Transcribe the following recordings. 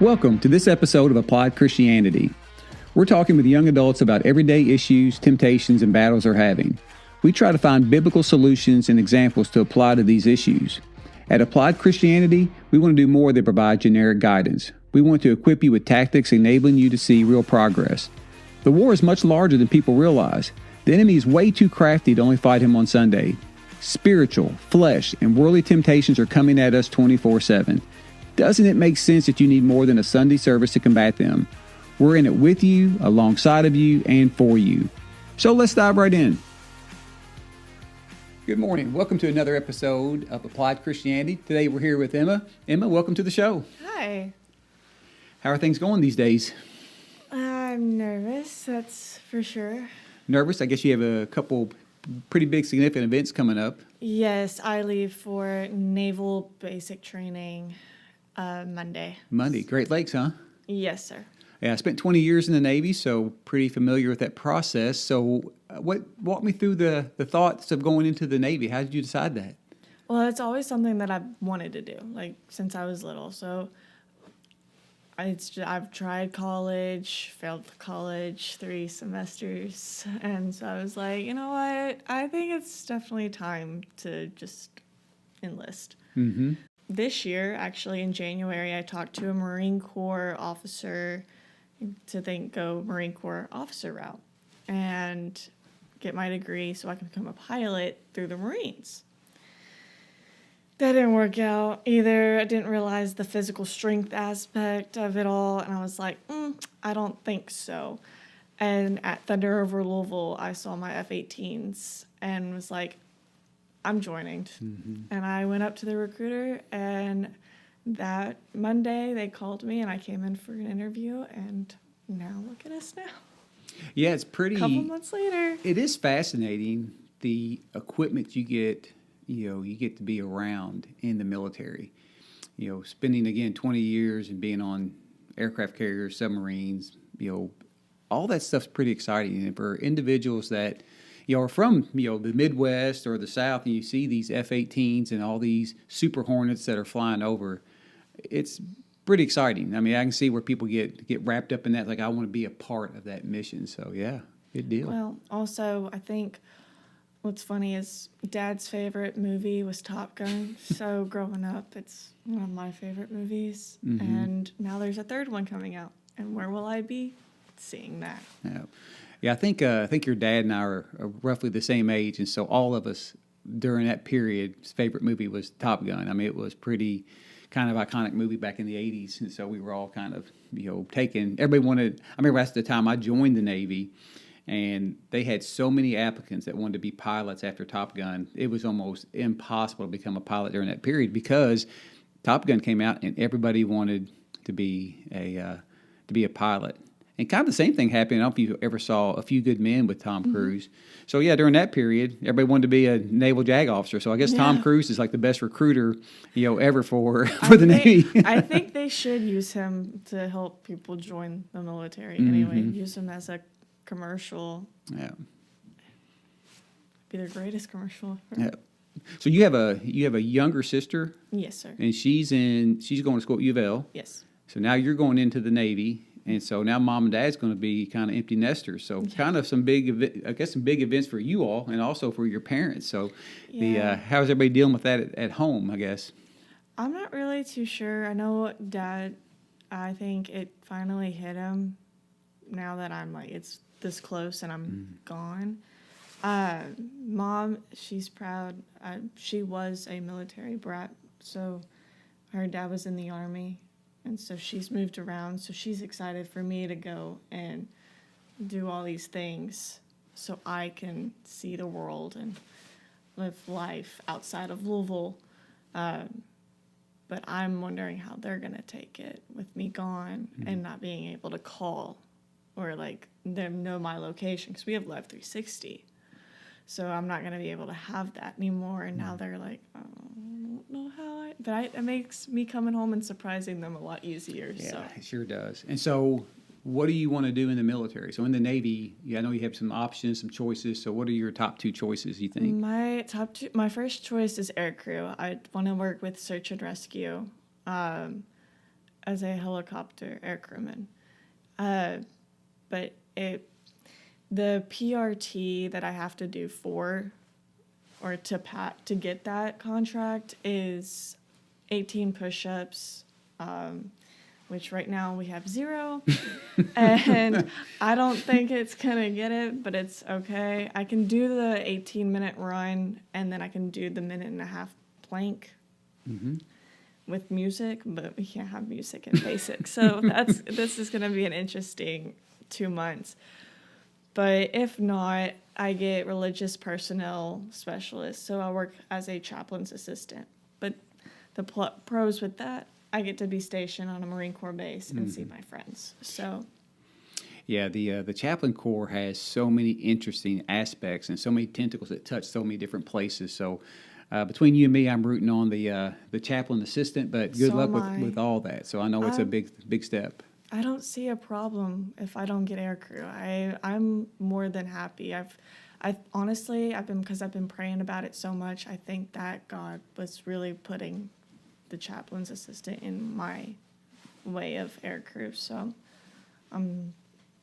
Welcome to this episode of Applied Christianity. We're talking with young adults about everyday issues, temptations, and battles they're having. We try to find biblical solutions and examples to apply to these issues. At Applied Christianity, we want to do more than provide generic guidance. We want to equip you with tactics enabling you to see real progress. The war is much larger than people realize. The enemy is way too crafty to only fight him on Sunday. Spiritual, flesh, and worldly temptations are coming at us 24/7. Doesn't it make sense that you need more than a Sunday service to combat them? We're in it with you, alongside of you, and for you. So let's dive right in. Good morning. Welcome to another episode of Applied Christianity. Today we're here with Emma. Emma, welcome to the show. Hi. How are things going these days? I'm nervous, that's for sure. Nervous? I guess you have a couple pretty big significant events coming up. Yes, I leave for naval basic training Monday. Monday. Great Lakes, huh? Yes, sir. Yeah, I spent 20 years in the Navy, so pretty familiar with that process. So walk me through the thoughts of going into the Navy. How did you decide that? Well, it's always something that I've wanted to do, like since I was little. So I've tried college, failed college 3 semesters, and so I was like, you know what? I think it's definitely time to just enlist. Mm-hmm. This year, actually, in January, I talked to a Marine Corps officer to go Marine Corps officer route and get my degree so I can become a pilot through the Marines. That didn't work out either. I didn't realize the physical strength aspect of it all, and I was like, I don't think so. And at Thunder over Louisville, I saw my F-18s and was like, I'm joining. Mm-hmm. And I went up to the recruiter, and that Monday they called me, and I came in for an interview, and now look at us now. Yeah, it's pretty. A couple months later. It is fascinating, the equipment you get to be around in the military. Spending, again, 20 years and being on aircraft carriers, submarines, all that stuff's pretty exciting. And for individuals that are from, the Midwest or the South, and you see these F-18s and all these Super Hornets that are flying over, it's pretty exciting. I mean, I can see where people get wrapped up in that, like, I want to be a part of that mission. So, yeah, good deal. Well, also, I think what's funny is Dad's favorite movie was Top Gun. So growing up, it's one of my favorite movies. Mm-hmm. And now there's a third one coming out. And where will I be? Seeing that. Yeah. Yeah, I think your dad and I are roughly the same age, and so all of us during that period, his favorite movie was Top Gun. I mean, it was pretty kind of iconic movie back in the 80s, and so we were all kind of, taking, everybody wanted, I remember at the time I joined the Navy, and they had so many applicants that wanted to be pilots after Top Gun. It was almost impossible to become a pilot during that period because Top Gun came out and everybody wanted to be a pilot. And kind of the same thing happened. I don't know if you ever saw A Few Good Men with Tom Cruise. Mm-hmm. So, yeah, during that period, everybody wanted to be a naval JAG officer. So I guess Tom Cruise is like the best recruiter, ever for the Navy. I think they should use him to help people join the military anyway. Use him as a commercial. Yeah. Be their greatest commercial. Yeah. So you have a younger sister? Yes, sir. And she's going to school at U of L. Yes. So now you're going into the Navy. And so now Mom and Dad's going to be kind of empty nesters. So kind of some big events for you all and also for your parents. So how's everybody dealing with that at home, I guess? I'm not really too sure. I know Dad, I think it finally hit him now that I'm like, it's this close and I'm gone. Mom, she's proud. She was a military brat. So her dad was in the Army. And so she's moved around, so she's excited for me to go and do all these things so I can see the world and live life outside of Louisville. But I'm wondering how they're going to take it with me gone and not being able to call or, like, them know my location because we have Live 360. So I'm not going to be able to have that anymore. And now they're like, oh, I don't know how but it makes me coming home and surprising them a lot easier. Yeah, so. It sure does. And so what do you want to do in the military? So in the Navy, I know you have some options, some choices. So what are your top 2 choices, you think? My first choice is aircrew. I want to work with search and rescue. as a helicopter air crewman. Uh, but the PRT that I have to do to get that contract is 18 push-ups, which right now we have 0. And I don't think it's going to get it, but it's okay. I can do the 18-minute run, and then I can do the 1.5-minute plank with music, but we can't have music in basic. So this is going to be an interesting 2 months. But if not, I get religious personnel specialist, so I work as a chaplain's assistant. But the pros with that, I get to be stationed on a Marine Corps base and see my friends. So, yeah, the chaplain corps has so many interesting aspects and so many tentacles that touch so many different places. So, between you and me, I'm rooting on the chaplain assistant. But good So luck am I. with all that. So I know it's a big step. I don't see a problem if I don't get aircrew. I'm more than happy. Because I've been praying about it so much. I think that God was really putting the chaplain's assistant in my way of aircrew. So I'm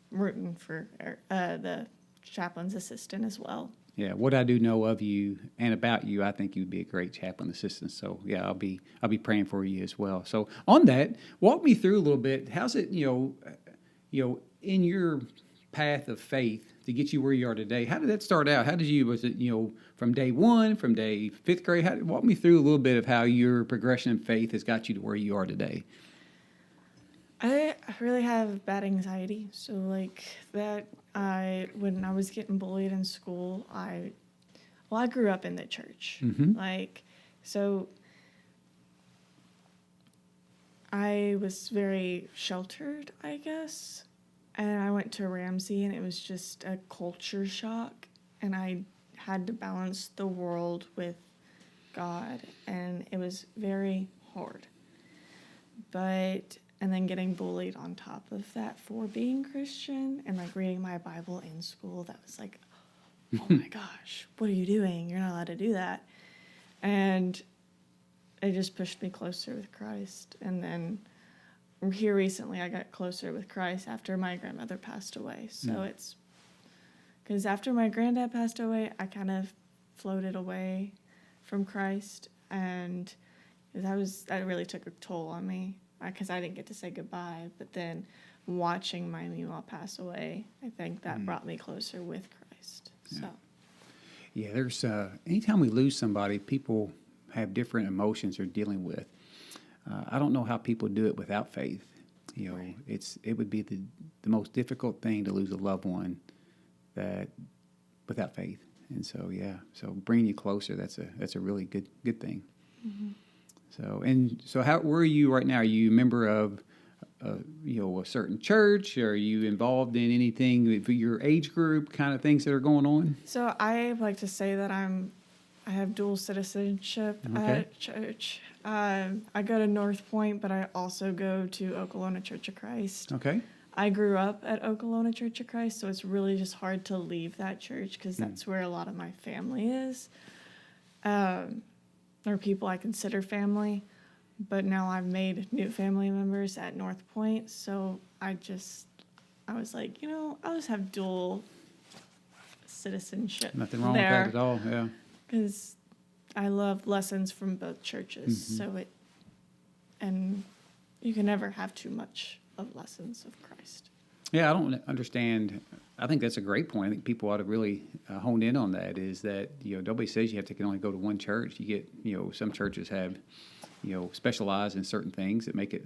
rooting for the chaplain's assistant as well. Yeah, what I do know of you and about you, I think you'd be a great chaplain assistant. So yeah, I'll be praying for you as well. So on that, walk me through a little bit. How's it, in your path of faith to get you where you are today? How did that start out? Was it from day one, from day 5th grade? Walk me through a little bit of how your progression in faith has got you to where you are today. I really have bad anxiety, so when I was getting bullied in school, I grew up in the church, so I was very sheltered, I guess, and I went to Ramsey, and it was just a culture shock, and I had to balance the world with God, and it was very hard, and then getting bullied on top of that for being Christian and reading my Bible in school, that was like, oh my gosh, what are you doing? You're not allowed to do that. And it just pushed me closer with Christ. And then here recently, I got closer with Christ after my grandmother passed away. So it's because after my granddad passed away, I kind of floated away from Christ. And that really took a toll on me. Because I didn't get to say goodbye, but then watching my Mima pass away, I think that brought me closer with Christ. Yeah. So, yeah, there's anytime we lose somebody, people have different emotions they're dealing with. I don't know how people do it without faith. Right. It would be the most difficult thing to lose a loved one that without faith. And so so bringing you closer, that's a really good thing. Mm-hmm. So where are you right now? Are you a member of, a certain church? Are you involved in anything for your age group, kind of things that are going on? So I like to say that I have dual citizenship at church. I go to North Point, but I also go to Okolona Church of Christ. Okay. I grew up at Okolona Church of Christ, so it's really just hard to leave that church because that's where a lot of my family is. Or people I consider family, but now I've made new family members at North Point, so I was like, I'll just have dual citizenship. Nothing wrong with that at all, yeah. Because I love lessons from both churches, and you can never have too much of lessons of Christ. Yeah, I don't understand. I think that's a great point. I think people ought to really hone in on that. Is that nobody says you can only go to one church. You get some churches have specialize in certain things that make it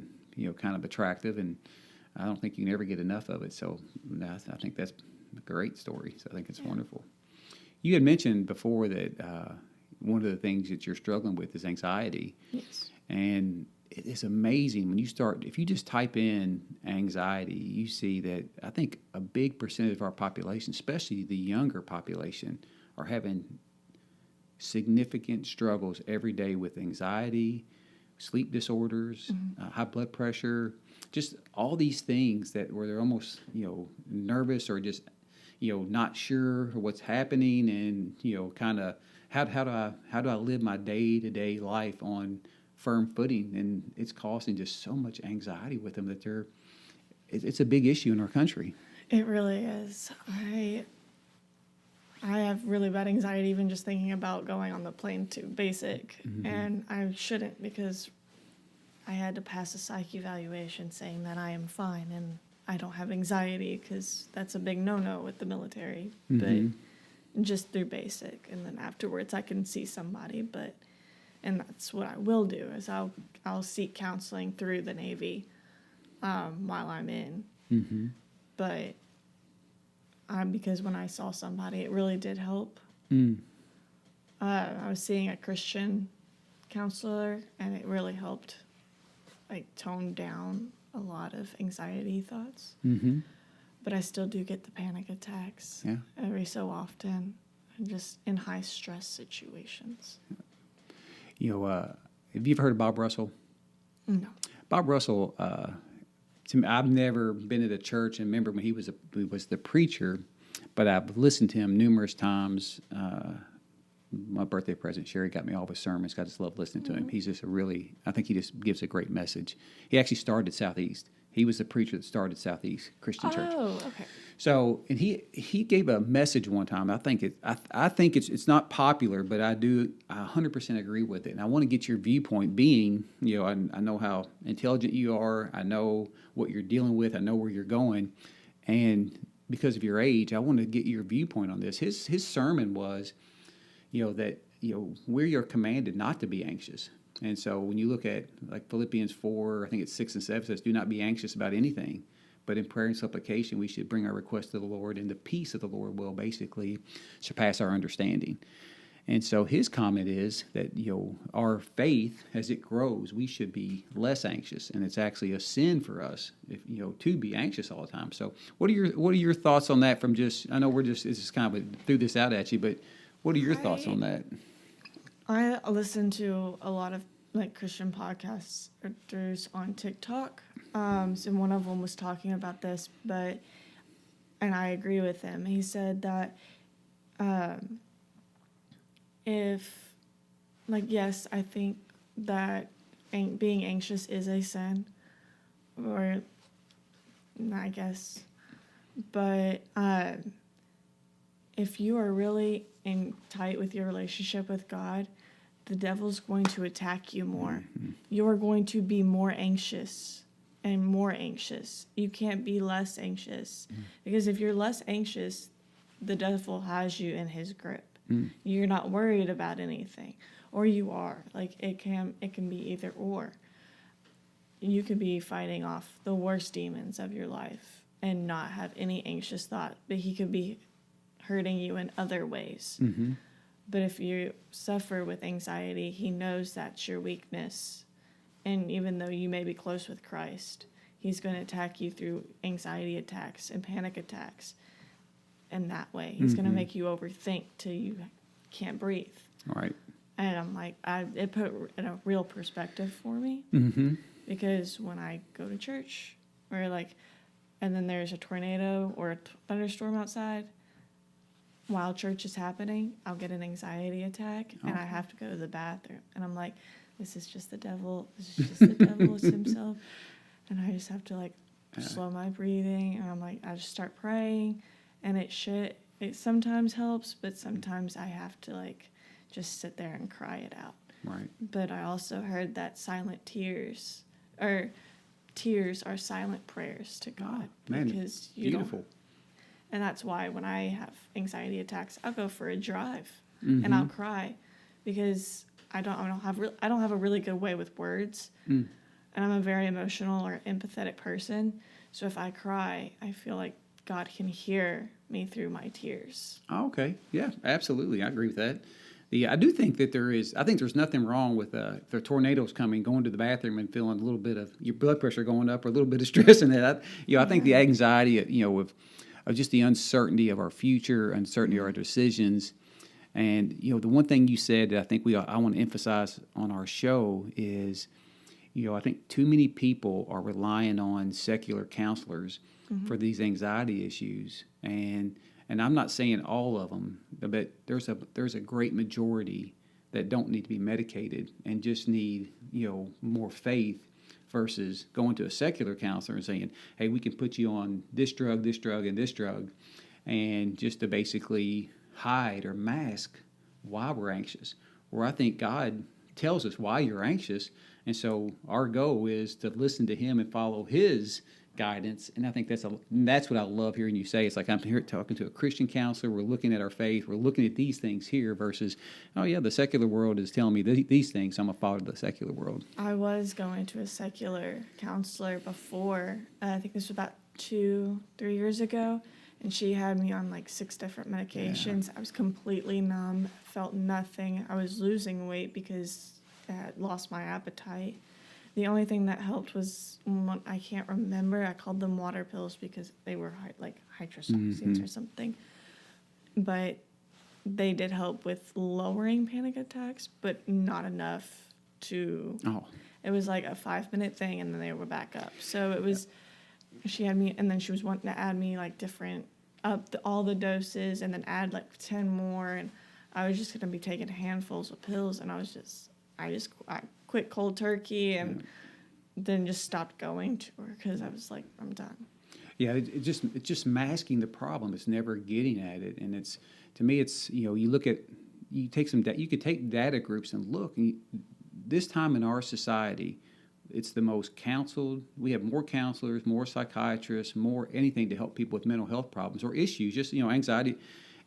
kind of attractive, and I don't think you can ever get enough of it. So I think that's a great story. So I think it's wonderful. You had mentioned before that one of the things that you're struggling with is anxiety. Yes. And it is amazing when if you just type in anxiety, you see that I think a big percentage of our population, especially the younger population, are having significant struggles every day with anxiety, sleep disorders, high blood pressure, just all these things where they're almost, nervous or just, not sure what's happening and, kind of how do I live my day-to-day life on firm footing, and it's causing just so much anxiety with them that it's a big issue in our country. It really is. I have really bad anxiety even just thinking about going on the plane to basic, and I shouldn't because I had to pass a psych evaluation saying that I am fine and I don't have anxiety because that's a big no-no with the military. But just through basic, and then afterwards I can see somebody. And that's what I will do is I'll seek counseling through the Navy while I'm in. But because when I saw somebody, it really did help. I was seeing a Christian counselor, and it really helped, like, tone down a lot of anxiety thoughts. But I still do get the panic attacks every so often, and just in high stress situations. Have you ever heard of Bob Russell? No. Bob Russell, to me, I've never been at a church and remember when he was the preacher, but I've listened to him numerous times. My birthday present, Sherry got me all of his sermons. I just love listening to him. He's just I think he just gives a great message. He actually started Southeast. He was the preacher that started Southeast Christian Church. Oh, okay. So, and he gave a message one time. I think it's not popular, but I 100% agree with it. And I want to get your viewpoint. Being, I know how intelligent you are. I know what you're dealing with. I know where you're going, and because of your age, I want to get your viewpoint on this. His sermon was, that we are commanded not to be anxious. And so when you look at like Philippians 4, I think it's 6 and 7 says, "Do not be anxious about anything, but in prayer and supplication we should bring our requests to the Lord, and the peace of the Lord will basically surpass our understanding." And so his comment is that our faith, as it grows, we should be less anxious, and it's actually a sin for us to be anxious all the time. So what are your thoughts on that? From just, I know this is kind of threw this out at you, but what are your thoughts on that? I listen to a lot of like Christian podcasts on TikTok. And one of them was talking about this, and I agree with him. He said that if, like, yes, I think that being anxious is a sin, or I guess, but if you are really tight with your relationship with God, the devil's going to attack you more. You are going to be more anxious and more anxious. You can't be less anxious, because if you're less anxious, the devil has you in his grip. You're not worried about anything, or you are. Like, it can be either or. You could be fighting off the worst demons of your life and not have any anxious thought, but he could be hurting you in other ways. But if you suffer with anxiety, he knows that's your weakness. And even though you may be close with Christ, he's going to attack you through anxiety attacks and panic attacks. And that way, he's going to make you overthink till you can't breathe. Right. And I'm like, it put it in a real perspective for me. Because when I go to church, and then there's a tornado or a thunderstorm outside, while church is happening, I'll get an anxiety attack, and I have to go to the bathroom. And I'm like, this is just the devil. This is just the devil. It's himself. And I just have to, slow my breathing. And I'm like, I just start praying. And it sometimes helps, but sometimes I have to, just sit there and cry it out. Right. But I also heard that tears are silent prayers to God. Man, because you beautiful. And that's why when I have anxiety attacks, I'll go for a drive and I'll cry, because I don't have a really good way with words, and I'm a very emotional or empathetic person. So if I cry, I feel like God can hear me through my tears. Oh, okay. Yeah, absolutely. I agree with that. I do think that there's nothing wrong with if a tornado's coming, going to the bathroom and feeling a little bit of your blood pressure going up, or a little bit of stress in that. I think the anxiety, of just the uncertainty of our future, uncertainty of our decisions. And, the one thing you said that I think I want to emphasize on our show is, I think too many people are relying on secular counselors for these anxiety issues. And I'm not saying all of them, but there's a great majority that don't need to be medicated and just need, more faith versus going to a secular counselor and saying, hey, we can put you on this drug, and this drug, and just to basically hide or mask why we're anxious. Where I think God tells us why you're anxious, and so our goal is to listen to Him and follow His guidance. And I think that's what I love hearing you say. It's like I'm here talking to a Christian counselor. We're looking at our faith. We're looking at these things here versus, oh yeah, the secular world is telling me these things. So I'm gonna follow the secular world. I was going to a secular counselor before. I think this was about 2-3 years ago, and she had me on like 6 different medications. Yeah. I was completely numb, felt nothing. I was losing weight because I had lost my appetite. The only thing that helped was one, I can't remember. I called them water pills because they were hydroxyzines or something. But they did help with lowering panic attacks, but not enough to. Oh. It was like a 5-minute thing, and then they were back up. So it was. She had me, and then she was wanting to add me like different all the doses, and then add like 10 more, and I was just gonna be taking handfuls of pills, and I quit cold turkey and then just stopped going to her because I was like, I'm done. Yeah, it's just masking the problem. It's never getting at it, and to me, you could take data groups and look. And this time in our society, it's the most counseled. We have more counselors, more psychiatrists, more anything to help people with mental health problems or issues, just anxiety.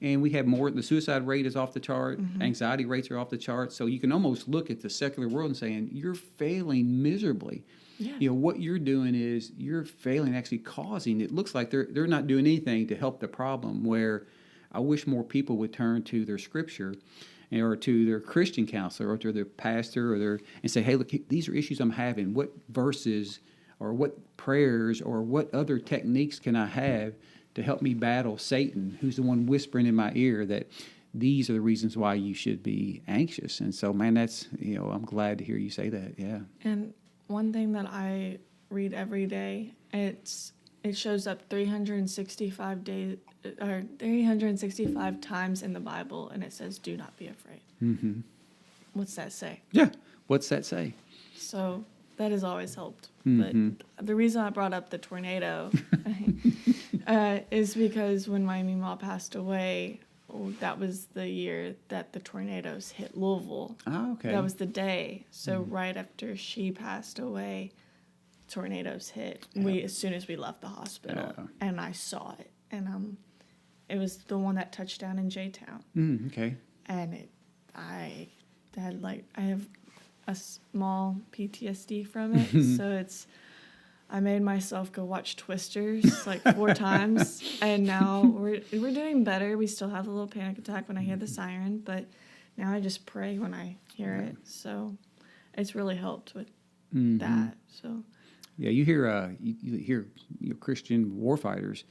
And we have more, the suicide rate is off the chart, anxiety rates are off the chart. So you can almost look at the secular world and saying, you're failing miserably. Yeah. What you're doing is you're failing, actually causing, it looks like they're not doing anything to help the problem, where I wish more people would turn to their scripture or to their Christian counselor or to their pastor and say, hey, look, these are issues I'm having. What verses or what prayers or what other techniques can I have to help me battle Satan, who's the one whispering in my ear that these are the reasons why you should be anxious. And so, man, that's, I'm glad to hear you say that. Yeah. And one thing that I read every day, it shows up 365 days or 365 times in the Bible, and it says, "Do not be afraid." Mm-hmm. What's that say? Yeah. What's that say? So that has always helped. Mm-hmm. But the reason I brought up the tornado is because when my Mima passed away, that was the year that the tornadoes hit Louisville. Oh, okay. That was the day. So right after she passed away, tornadoes hit. Yeah. As soon as we left the hospital, Yeah. and I saw it, and it was the one that touched down in J-Town. Okay. And I have a small PTSD from it, so I made myself go watch Twisters like 4 times, and now we're doing better. We still have a little panic attack when I hear the siren, but now I just pray when I hear it. So it's really helped with that. So yeah, you hear Christian warfighters.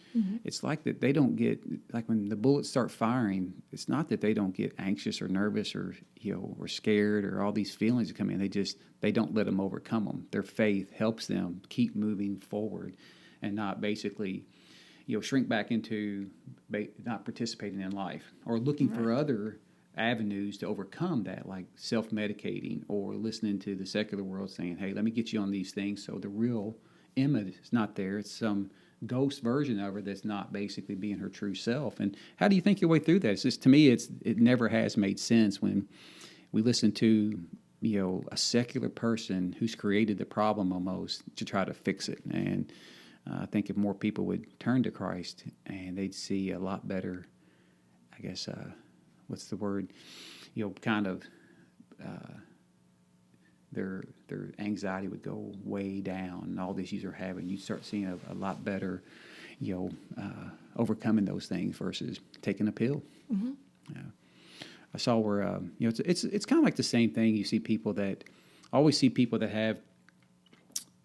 It's like that they don't get, like when the bullets start firing, it's not that they don't get anxious or nervous or or scared or all these feelings that come in. They don't let them overcome them. Their faith helps them keep moving forward and not basically shrink back into not participating in life or looking for other avenues to overcome that, like self-medicating or listening to the secular world saying, hey, let me get you on these things. So the real Emma is not there. It's some ghost version of her that's not basically being her true self. And how do you think your way through that? It's just, to me, it never has made sense when we listen to a secular person who's created the problem almost to try to fix it. And I think if more people would turn to Christ, and they'd see a lot better, I guess, what's the word? Kind of their anxiety would go way down, and all the issues they're having, you start seeing a lot better, overcoming those things versus taking a pill. Mm-hmm. I saw where it's kind of like the same thing. You see people that I always see people that have,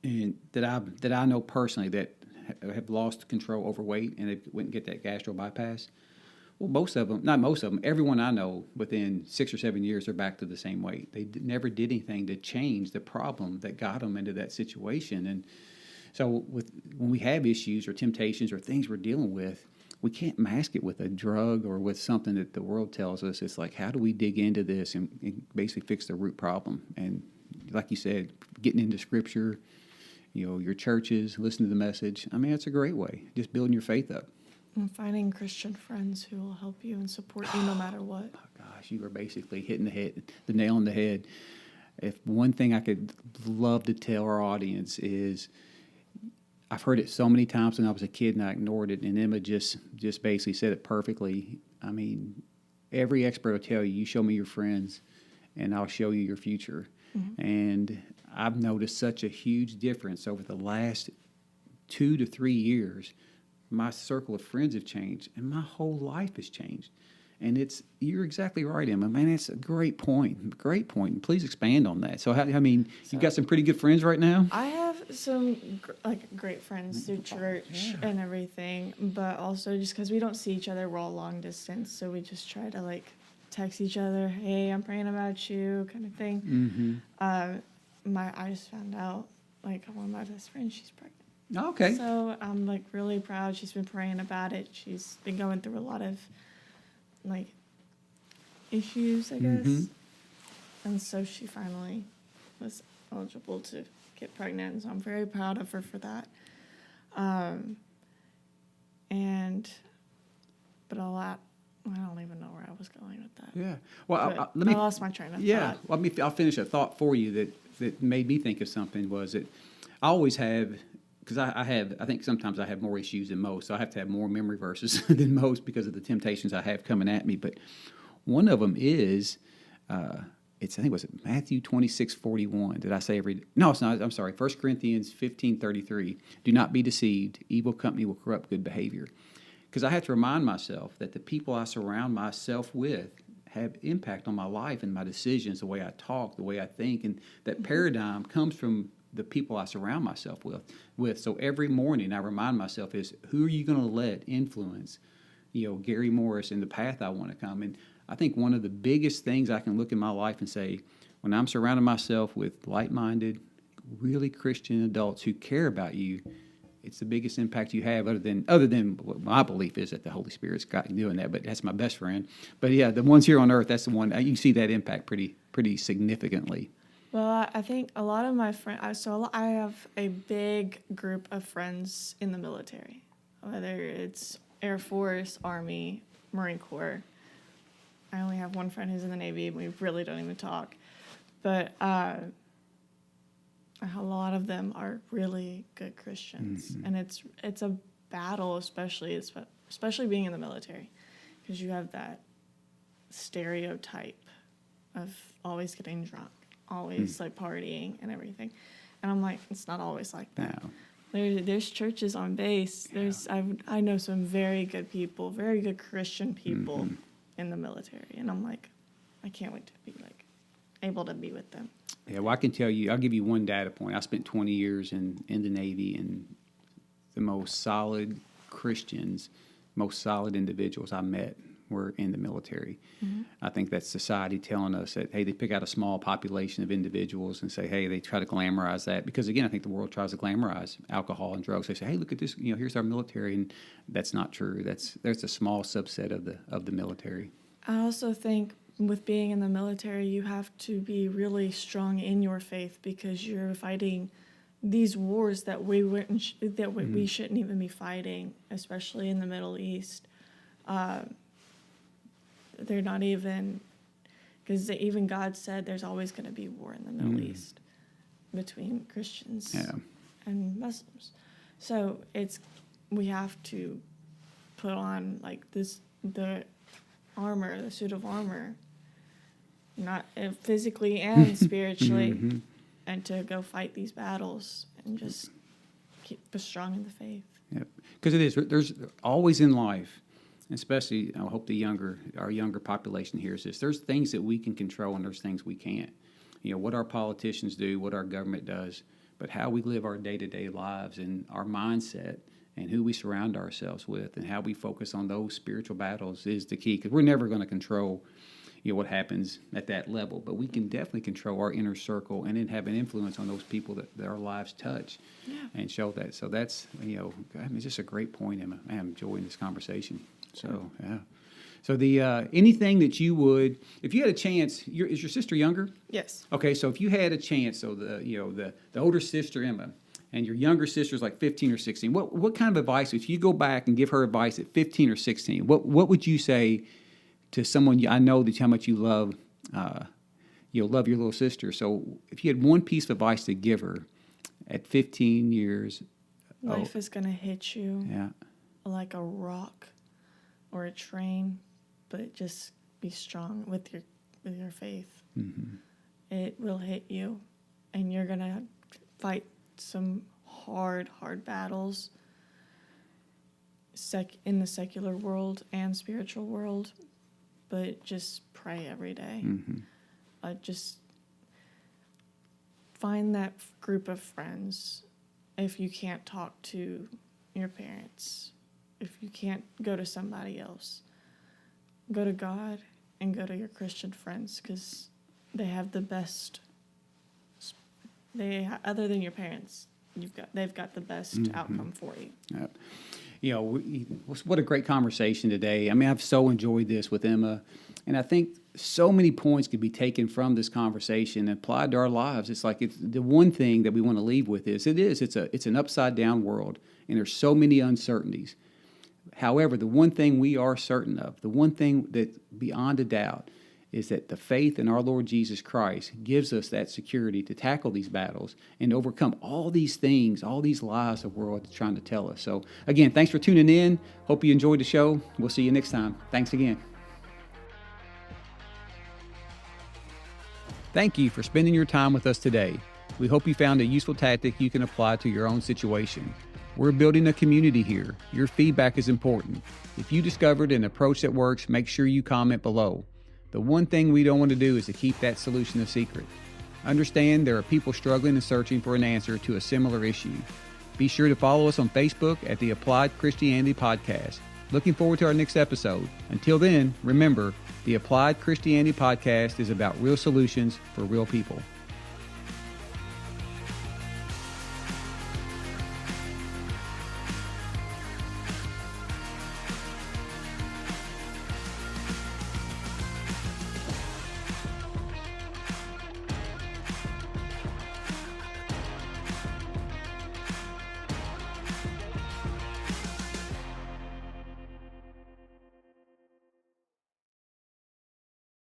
and that I know personally that have lost control over weight, and they went and get that gastro bypass. Well, not most of them, everyone I know within 6 or 7 years, they're back to the same weight. They never did anything to change the problem that got them into that situation. And so when we have issues or temptations or things we're dealing with, we can't mask it with a drug or with something that the world tells us. It's like, how do we dig into this and basically fix the root problem? And like you said, getting into Scripture, your churches, listen to the message. I mean, that's a great way. Just building your faith up. And finding Christian friends who will help you and support you no matter what. Oh, gosh, you are basically hitting the nail on the head. If one thing I could love to tell our audience is, I've heard it so many times when I was a kid and I ignored it, and Emma just basically said it perfectly. I mean, every expert will tell you, you show me your friends and I'll show you your future. Mm-hmm. And I've noticed such a huge difference over the last 2 to 3 years. My circle of friends have changed and my whole life has changed. And you're exactly right, Emma. Man, it's a great point. Great point. Please expand on that. So, you've got some pretty good friends right now? I have some great friends through church and everything, but also just because we don't see each other, we're all long distance, so we just try to text each other, hey, I'm praying about you, kind of thing. Mm-hmm. I just found out one of my best friends, she's pregnant. Oh, okay. So I'm really proud. She's been praying about it. She's been going through a lot of issues, I guess. Mm-hmm. And so she finally was eligible to get pregnant, and so I'm very proud of her for that. But all that, I don't even know where I was going with that. Yeah. Well, I lost my train of thought. Yeah. Well, I'll finish a thought for you that made me think of something. Was that I always have, because I think sometimes I have more issues than most, so I have to have more memory verses than most because of the temptations I have coming at me. But one of them is, I think, was it Matthew 26:41? Did I say every? No, it's not. I'm sorry. 1 Corinthians 15:33. Do not be deceived. Evil company will corrupt good behavior. Because I have to remind myself that the people I surround myself with have impact on my life and my decisions, the way I talk, the way I think, and that paradigm comes from the people I surround myself with. So every morning I remind myself is, who are you going to let influence, Gary Morris in the path I want to come? And I think one of the biggest things I can look in my life and say, when I'm surrounding myself with like-minded, really Christian adults who care about you, it's the biggest impact you have, other than what my belief is that the Holy Spirit's got you doing that. But that's my best friend. But yeah, the ones here on earth, that's the one you see that impact pretty significantly. Well, I think a lot of my friends. So I have a big group of friends in the military, whether it's Air Force, Army, Marine Corps. I only have one friend who's in the Navy, and we really don't even talk. But a lot of them are really good Christians, mm-hmm. and it's a battle, especially being in the military, because you have that stereotype of always getting drunk, always partying and everything, and I'm like, it's not always like that. No. There's churches on base. I know some very good people, very good Christian people mm-hmm. in the military, and I'm like, I can't wait to be able to be with them. Yeah, well, I can tell you, I'll give you one data point. I spent 20 years in the Navy, and the most solid Christians, most solid individuals I met were in the military. Mm-hmm. I think that's society telling us that, hey, they pick out a small population of individuals and say, hey, they try to glamorize that. Because, again, I think the world tries to glamorize alcohol and drugs. They say, hey, look at this, here's our military, and that's not true. There's a small subset of the military. I also think with being in the military, you have to be really strong in your faith, because you're fighting these wars that we shouldn't even be fighting, especially in the Middle East. They're not even, because even God said there's always going to be war in the Middle East between Christians and Muslims. So we have to put on the suit of armor, not physically and spiritually, mm-hmm. and to go fight these battles and just keep strong in the faith. Yep. Because there's always in life, especially I hope our younger population hears this, there's things that we can control and there's things we can't. What our politicians do, what our government does, but how we live our day-to-day lives and our mindset and who we surround ourselves with and how we focus on those spiritual battles is the key, because we're never going to control what happens at that level. But we can definitely control our inner circle and then have an influence on those people that our lives touch and show that. So that's, it's just a great point, Emma. I'm enjoying this conversation. So, yeah. So the anything that you would, if you had a chance, is your sister younger? Yes. Okay, so if you had a chance, so the older sister Emma and your younger sister's like 15 or 16, what kind of advice, if you go back and give her advice at 15 or 16, what would you say to someone? I know that how much you love love your little sister. So if you had one piece of advice to give her at 15 years, Life is gonna hit you yeah, like a rock or a train, but just be strong with your faith. mm-hmm. It will hit you, and you're gonna fight some hard battles in the secular world and spiritual world, but just pray every day. Mm-hmm. Just find that group of friends. If you can't talk to your parents, if you can't go to somebody else, go to God and go to your Christian friends, because they have the best. Other than your parents, they've got the best outcome for you. What a great conversation today. I mean, I've so enjoyed this with Emma, and I think so many points could be taken from this conversation and applied to our lives. It's like it's the one thing that we want to leave with is it's an upside down world, and there's so many uncertainties. However, the one thing we are certain of, the one thing that beyond a doubt, is that the faith in our Lord Jesus Christ gives us that security to tackle these battles and overcome all these things, all these lies the world is trying to tell us. So, again, thanks for tuning in. Hope you enjoyed the show. We'll see you next time. Thanks again. Thank you for spending your time with us today. We hope you found a useful tactic you can apply to your own situation. We're building a community here. Your feedback is important. If you discovered an approach that works, make sure you comment below. The one thing we don't want to do is to keep that solution a secret. Understand there are people struggling and searching for an answer to a similar issue. Be sure to follow us on Facebook at the Applied Christianity Podcast. Looking forward to our next episode. Until then, remember, the Applied Christianity Podcast is about real solutions for real people.